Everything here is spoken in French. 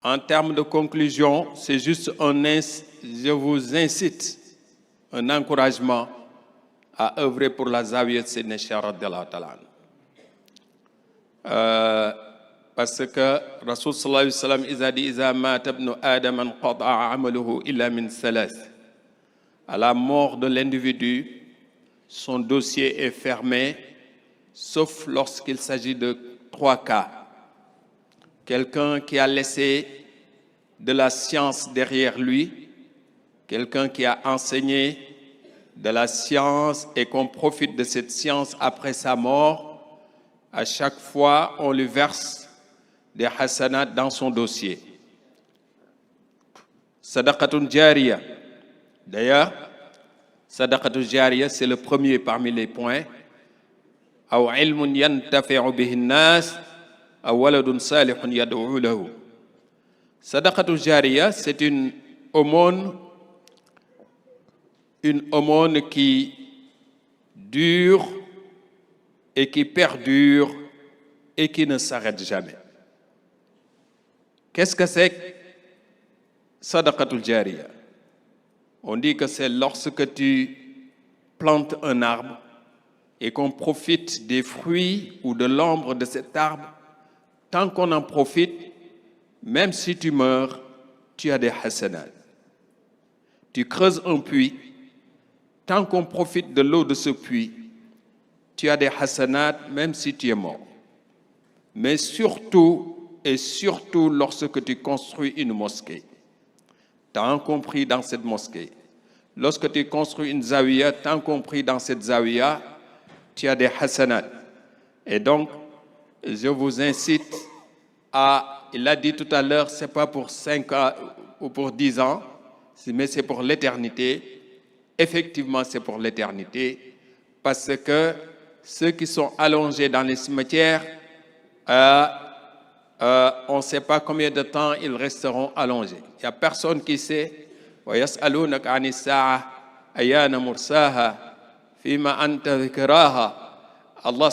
En termes de conclusion, c'est juste je vous incite, un encouragement à œuvrer pour la Zawiya de Sayyidina Cheikh radiyallahu ta'ala. Parce que Rasul sallallahu alayhi wa sallam il a dit iza mata ibnu adam inqata'a amaluhu illa min thalath. À la mort de l'individu, son dossier est fermé, sauf lorsqu'il s'agit de 3 cas. Quelqu'un qui a laissé de la science derrière lui, quelqu'un qui a enseigné de la science et qu'on profite de cette science après sa mort. À chaque fois, on lui verse des hasanats dans son dossier. Sadaqatun jariya. D'ailleurs, sadaqatun jariya, c'est le premier parmi les points. Aw ilmun yantafi'u bihi an-nas, aw waladun salihun yad'u lahu. Sadaqatun jariya, c'est une aumône qui dure et qui perdure et qui ne s'arrête jamais. Qu'est-ce que c'est Sadaqatul Jariya? On dit que c'est lorsque tu plantes un arbre et qu'on profite des fruits ou de l'ombre de cet arbre. Tant qu'on en profite, même si tu meurs, tu as des hasanats. Tu creuses un puits, tant qu'on profite de l'eau de ce puits, tu as des hasanats même si tu es mort. Mais surtout, et surtout lorsque tu construis une mosquée. Tant compris dans cette mosquée. Lorsque tu construis une zawiya, tant compris dans cette zawiya, tu as des hasanats. Et donc, je vous incite à, il l'a dit tout à l'heure, ce n'est pas pour 5 ans ou pour 10 ans, mais c'est pour l'éternité. Effectivement, c'est pour l'éternité, parce que ceux qui sont allongés dans les cimetières, on ne sait pas combien de temps ils resteront allongés. Il n'y a personne qui sait. وَيَسْأَلُونَكَ عَنِ السَّاعَةِ أَيَّانَ مُرْسَاهَا فِيمَا أَنْتَ ذِكْرَاهَا. Allah